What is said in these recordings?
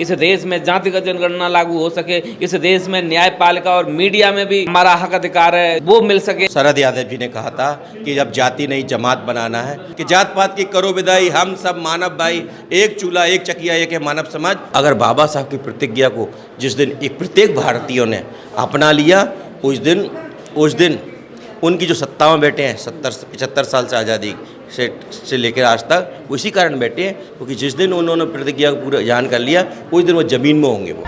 इस देश में जातिगत जनगणना लागू हो सके, इस देश में न्यायपालिका और मीडिया में भी हमारा हक अधिकार है वो मिल सके। शरद यादव जी ने कहा था कि जब जाति नहीं जमात बनाना है, कि जात पात की करो विदाई, हम सब मानव भाई, एक चूल्हा एक चकिया एक है मानव समाज। अगर बाबा साहब की प्रतिज्ञा को जिस दिन एक प्रत्येक भारतीयों ने अपना लिया, उस दिन उनकी जो सत्ता में बैठे हैं 70-75 साल से आज़ादी से लेकर आज तक, उसी कारण बैठे हैं क्योंकि जिस दिन उन्होंने प्रतिज्ञा को पूरा जान कर लिया उस दिन वो जमीन में होंगे। वो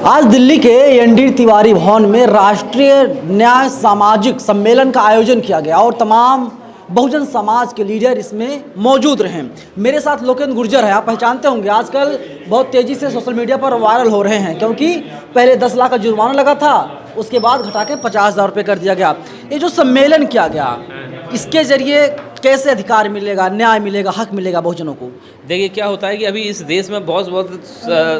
आज दिल्ली के एनडी तिवारी भवन में राष्ट्रीय न्याय सामाजिक सम्मेलन का आयोजन किया गया और तमाम बहुजन समाज के लीडर इसमें मौजूद रहे। मेरे साथ लोकेंद्र गुर्जर है, आप पहचानते होंगे, आजकल बहुत तेज़ी से सोशल मीडिया पर वायरल हो रहे हैं क्योंकि पहले 10 लाख का जुर्माना लगा था, उसके बाद घटा के 50,000 रुपये कर दिया गया। ये जो सम्मेलन किया गया, इसके जरिए कैसे अधिकार मिलेगा, न्याय मिलेगा, हक मिलेगा बहुजनों को? देखिए क्या होता है कि अभी इस देश में बहुत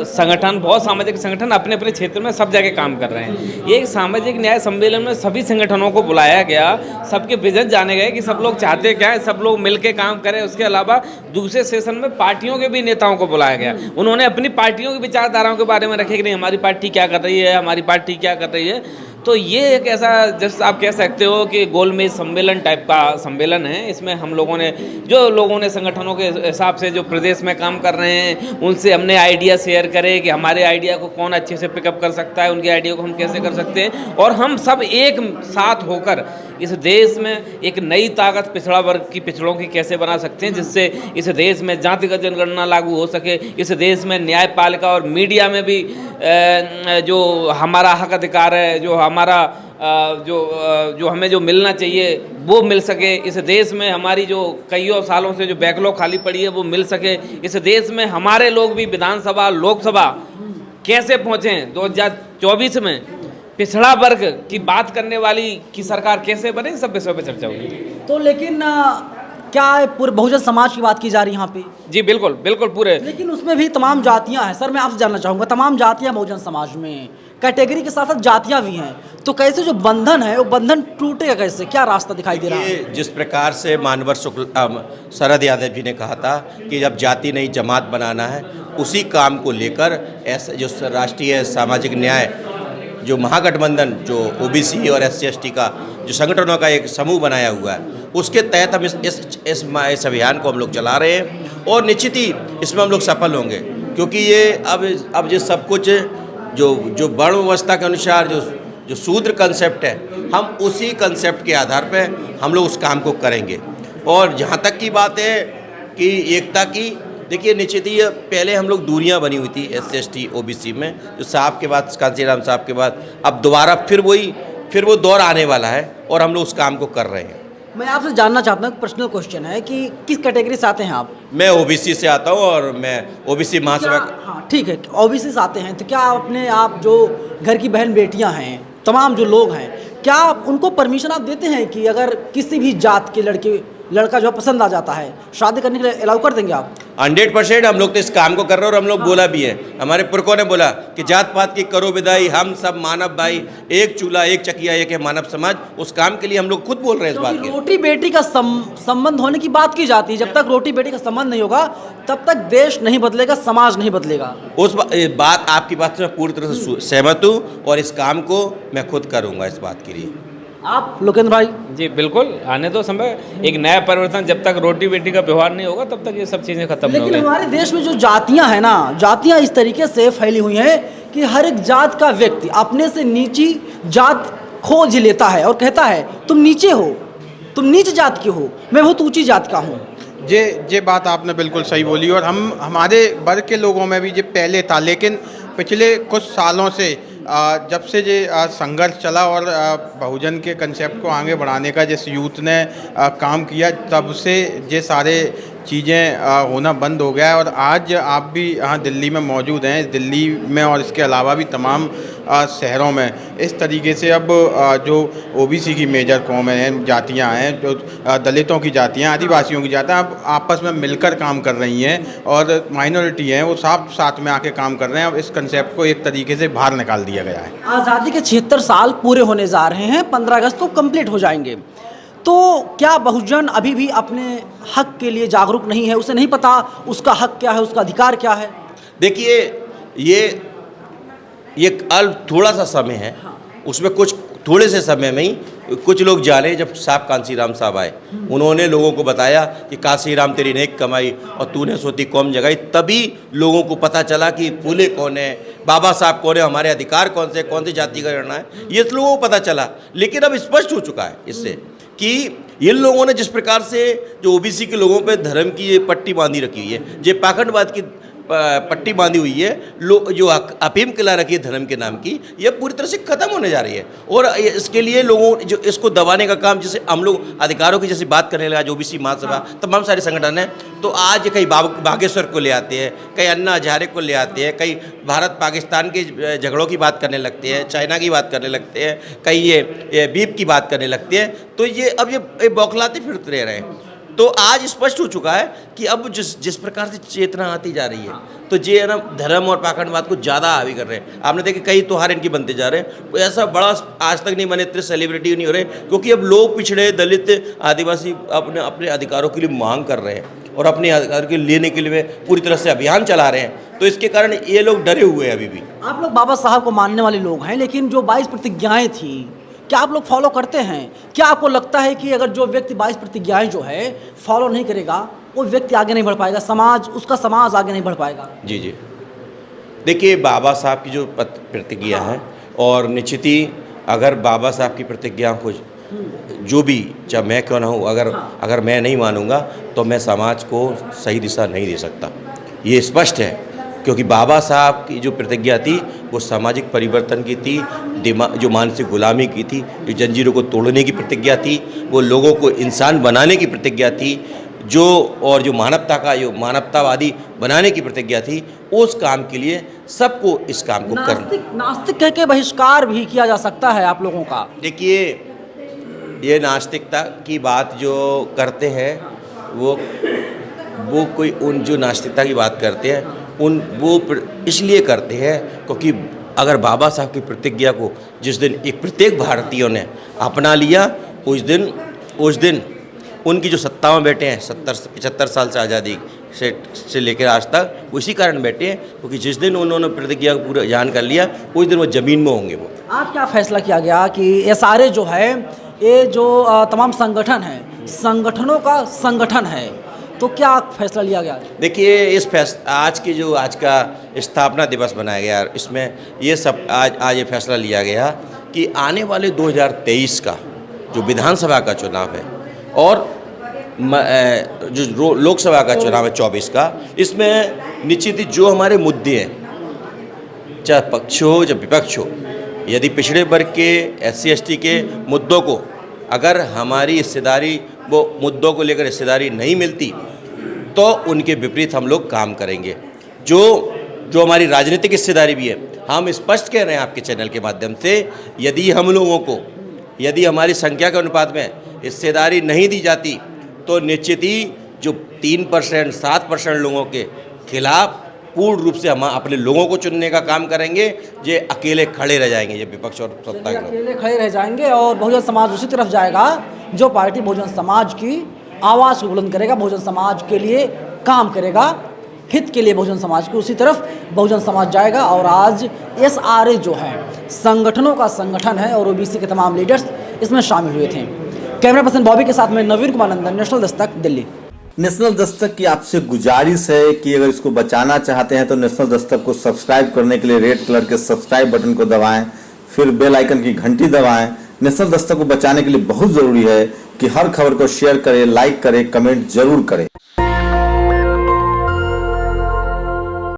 संगठन, बहुत सामाजिक संगठन अपने अपने क्षेत्र में सब जगह काम कर रहे हैं। ये एक सामाजिक न्याय सम्मेलन में सभी संगठनों को बुलाया गया, सबके विजन जाने गए कि सब लोग चाहते क्या है, सब लोग मिलकर काम करें। उसके अलावा दूसरे सेशन में पार्टियों के भी नेताओं को बुलाया गया, उन्होंने अपनी पार्टियों की विचारधाराओं के बारे में रखे कि नहीं हमारी पार्टी क्या कर रही है, हमारी पार्टी क्या कर रही है। तो ये एक ऐसा जैसे आप कह सकते हो कि गोलमेज सम्मेलन टाइप का सम्मेलन है। इसमें हम लोगों ने संगठनों के हिसाब से जो प्रदेश में काम कर रहे हैं उनसे हमने आइडिया शेयर करे कि हमारे आइडिया को कौन अच्छे से पिकअप कर सकता है, उनके आइडिया को हम कैसे कर सकते हैं, और हम सब एक साथ होकर इस देश में एक नई ताकत पिछड़ा वर्ग की, पिछड़ों की कैसे बना सकते हैं, जिससे इस देश में जातिगत जनगणना लागू हो सके, इस देश में न्यायपालिका और मीडिया में भी जो हमारा हक अधिकार है, जो हमारा जो हमें जो मिलना चाहिए वो मिल सके, इस देश में हमारी जो कईयों सालों से जो बैकलॉग खाली पड़ी है वो मिल सके, इस देश में हमारे लोग भी विधानसभा लोकसभा कैसे पहुँचें 2024 में, पिछड़ा वर्ग की बात करने वाली की सरकार कैसे बने, सब विषयों पर चर्चा होगी। तो लेकिन क्या पूरे बहुजन समाज की बात की जा रही है यहाँ पे? जी बिल्कुल बिल्कुल पूरे। लेकिन उसमें भी तमाम जातियाँ हैं। सर मैं आपसे जानना चाहूँगा, तमाम जातियाँ बहुजन समाज में, कैटेगरी के साथ साथ जातियाँ भी हैं, तो कैसे जो बंधन है वो बंधन टूटेगा कैसे, क्या रास्ता दिखाई दे रहा है? जिस प्रकार से मानवर शरद यादव जी ने कहा था कि जब जाति नहीं जमात बनाना है, उसी काम को लेकर ऐसा जो राष्ट्रीय सामाजिक न्याय जो महागठबंधन जो ओबीसी और SC/ST का जो संगठनों का एक समूह बनाया हुआ है, उसके तहत हम इस अभियान को हम लोग चला रहे हैं और निश्चित ही इसमें हम लोग सफल होंगे क्योंकि ये अब जो सब कुछ जो वर्ण व्यवस्था के अनुसार जो शूद्र कंसेप्ट है, हम उसी कंसेप्ट के आधार पे हम लोग उस काम को करेंगे। और जहाँ तक की बात है कि एकता की, देखिए निश्चित ही पहले हम लोग दूरियां बनी हुई थी SC/ST OBC में, जो साहब के बाद कांसीराम साहब के बाद अब दोबारा फिर वो दौर आने वाला है और हम लोग उस काम को कर रहे हैं। मैं आपसे जानना चाहता हूँ, पर्सनल क्वेश्चन है कि किस कैटेगरी से आते हैं आप? मैं OBC से आता हूँ और मैं OBC महासभा। हाँ ठीक है, OBC से आते हैं, तो क्या आप जो घर की बहन बेटियाँ हैं, तमाम जो लोग हैं, क्या आप उनको परमिशन आप देते हैं कि अगर किसी भी जात के लड़का जो पसंद आ जाता है शादी करने के लिए अलाउ कर देंगे आप? 100% हम लोग तो इस काम को कर रहे हैं और हम लोग बोला भी है, हमारे पुरखों ने बोला कि जात पात की करो विदाई, हम सब मानव भाई, एक चूल्हा एक चकिया एक है मानव समाज। उस काम के लिए हम लोग खुद बोल रहे हैं इस बात की। रोटी बेटी का संबंध होने की बात की जाती है, जब तक रोटी बेटी का संबंध नहीं होगा तब तक देश नहीं बदलेगा, समाज नहीं बदलेगा। उस बात आपकी बात से मैं पूरी तरह से सहमत हूँ और इस काम को मैं खुद करूँगा इस बात के लिए। आप लोकेंद्र भाई? जी बिल्कुल, आने दो समय, एक नया परिवर्तन, जब तक रोटी बेटी का व्यवहार नहीं होगा तब तक ये सब चीज़ें खत्म नहीं होंगी। लेकिन हमारे देश में जो जातियां हैं ना, जातियां इस तरीके से फैली हुई हैं कि हर एक जात का व्यक्ति अपने से नीची जात खोज लेता है और कहता है तुम नीचे हो, तुम नीच जात के हो, मैं बहुत ऊंची जात का हूँ। ये बात आपने बिल्कुल सही बोली और हमारे वर्ग के लोगों में भी ये पहले था, लेकिन पिछले कुछ सालों से जब से ये संघर्ष चला और बहुजन के कंसेप्ट को आगे बढ़ाने का जिस यूथ ने काम किया, तब से ये सारे चीज़ें होना बंद हो गया है। और आज आप भी यहाँ दिल्ली में मौजूद हैं, दिल्ली में और इसके अलावा भी तमाम शहरों में इस तरीके से अब जो OBC की मेजर कौमें हैं, जातियाँ हैं, जो दलितों की जातियाँ, आदिवासियों की जातियाँ अब आपस में मिलकर काम कर रही हैं और माइनॉरिटी हैं वो साथ में आके काम कर रहे हैं। अब इस कंसेप्ट को एक तरीके से बाहर निकाल दिया गया है। आज़ादी के 76 साल पूरे होने जा रहे हैं, 15 अगस्त को कंप्लीट हो जाएंगे, तो क्या बहुजन अभी भी अपने हक के लिए जागरूक नहीं है? उसे नहीं पता उसका हक क्या है, उसका अधिकार क्या है? देखिए, ये अल्प थोड़ा सा समय है, उसमें कुछ थोड़े से समय में ही कुछ लोग जाने। जब साहब कांसीराम साहब आए, उन्होंने लोगों को बताया कि कांसीराम तेरी नेक कमाई और तूने सोती कौम जगाई, तभी लोगों को पता चला कि फूले कौन है, बाबा साहब कौन है, हमारे अधिकार कौन से जाति का गणना है, ये लोगों को पता चला। लेकिन अब स्पष्ट हो चुका है इससे कि इन लोगों ने जिस प्रकार से जो ओबीसी के लोगों पे धर्म की ये पट्टी बांधी रखी हुई है, ये पाखंडवाद की पट्टी बांधी हुई है, जो अफीम खिला रखी है धर्म के नाम की, ये पूरी तरह से खत्म होने जा रही है। और इसके लिए लोगों जो इसको दबाने का काम, जैसे हम लोग अधिकारों की जैसे बात करने लगा, जो ओबीसी महासभा तमाम सारे संगठन हैं, तो आज कई बागेश्वर को ले आते हैं, कई अन्ना हजारे को ले आते हैं, कई भारत पाकिस्तान के झगड़ों की बात करने लगते हैं, चाइना की बात करने लगते हैं, कई ये बीप की बात करने लगते हैं। तो ये अब ये बौखलाते फिरते रह रहे हैं। तो आज स्पष्ट हो चुका है कि अब जिस प्रकार से चेतना आती जा रही है, तो ये है ना धर्म और पाखंडवाद को ज़्यादा हावी कर रहे हैं। आपने देखा कई त्योहार इनके बनते जा रहे हैं, तो ऐसा बड़ा आज तक नहीं बने, इतने सेलिब्रिटी नहीं हो रहे, क्योंकि अब लोग पिछड़े, दलित, आदिवासी अपने अधिकारों के लिए मांग कर रहे हैं और अपने अधिकार के लेने के लिए पूरी तरह से अभियान चला रहे हैं। तो इसके कारण ये लोग डरे हुए हैं अभी भी। आप लोग बाबा साहब को मानने वाले लोग हैं, लेकिन जो 22 प्रतिज्ञाएं थी, क्या आप लोग फॉलो करते हैं? क्या आपको लगता है कि अगर जो व्यक्ति 22 प्रतिज्ञाएं जो है फॉलो नहीं करेगा, वो व्यक्ति आगे नहीं बढ़ पाएगा, उसका समाज आगे नहीं बढ़ पाएगा? जी जी, देखिए, बाबा साहब की जो प्रतिज्ञा है, और निश्चित ही अगर बाबा साहब की प्रतिज्ञा को जो भी, चाहे मैं क्यों ना हूँ, अगर मैं नहीं मानूंगा तो मैं समाज को सही दिशा नहीं दे सकता। ये स्पष्ट है, क्योंकि बाबा साहब की जो प्रतिज्ञा थी वो सामाजिक परिवर्तन की थी, जो मानसिक गुलामी की थी, जो जंजीरों को तोड़ने की प्रतिज्ञा थी, वो लोगों को इंसान बनाने की प्रतिज्ञा थी, जो मानवतावादी बनाने की प्रतिज्ञा थी। उस काम के लिए सबको इस काम को करना। नास्तिक कह के बहिष्कार भी किया जा सकता है आप लोगों का? देखिए, ये नास्तिकता की बात जो करते हैं वो कोई उन जो नास्तिकता की बात करते हैं वो इसलिए करते हैं क्योंकि अगर बाबा साहब की प्रतिज्ञा को जिस दिन एक प्रत्येक भारतीयों ने अपना लिया, उस दिन उनकी जो 57 बेटे हैं, 75 साल से आज़ादी से लेकर आज तक, वो इसी कारण बैठे हैं क्योंकि जिस दिन उन्होंने प्रतिज्ञा को पूरा जान कर लिया, उस दिन वो ज़मीन में होंगे। वो आज क्या फैसला किया गया कि ये सारे जो है, ये जो तमाम संगठन हैं, संगठनों का संगठन है, तो क्या फैसला लिया गया? देखिए, आज का स्थापना दिवस बनाया गया, इसमें ये सब आज ये फैसला लिया गया कि आने वाले 2023 का जो विधानसभा का चुनाव है और जो लोकसभा का चुनाव है 24 का, इसमें निश्चित ही जो हमारे मुद्दे हैं, चाहे पक्ष हो चाहे विपक्ष हो, यदि पिछड़े वर्ग के SC ST के मुद्दों को अगर हमारी हिस्सेदारी, वो मुद्दों को लेकर हिस्सेदारी नहीं मिलती, तो उनके विपरीत हम लोग काम करेंगे। जो हमारी राजनीतिक हिस्सेदारी भी है, हम स्पष्ट कह रहे हैं आपके चैनल के माध्यम से, यदि हम लोगों को, यदि हमारी संख्या के अनुपात में हिस्सेदारी नहीं दी जाती, तो निश्चित ही जो 3% 7% लोगों के खिलाफ पूर्ण रूप से हम अपने लोगों को चुनने का काम करेंगे। ये अकेले खड़े रह जाएंगे, ये विपक्ष और सत्ता के लोग अकेले खड़े रह जाएंगे और बहुजन समाज उसी तरफ जाएगा जो पार्टी बहुजन समाज की आवाज़ को बुलंद करेगा, बहुजन समाज के लिए काम करेगा, हित के लिए बहुजन समाज की, उसी तरफ बहुजन समाज जाएगा। और आज SRA जो है संगठनों का संगठन है और OBC के तमाम लीडर्स इसमें शामिल हुए थे। कैमरा पर्सन बॉबी के साथ में नवीन कुमार नंदन, नेशनल दस्तक, दिल्ली। नेशनल दस्तक की आपसे गुजारिश है कि अगर इसको बचाना चाहते हैं तो नेशनल दस्तक को सब्सक्राइब करने के लिए रेड कलर के सब्सक्राइब बटन को दबाएं, फिर बेल आइकन की घंटी दबाएं। नेशनल दस्तक को बचाने के लिए बहुत ज़रूरी है कि हर खबर को शेयर करें, लाइक करें, कमेंट जरूर करें।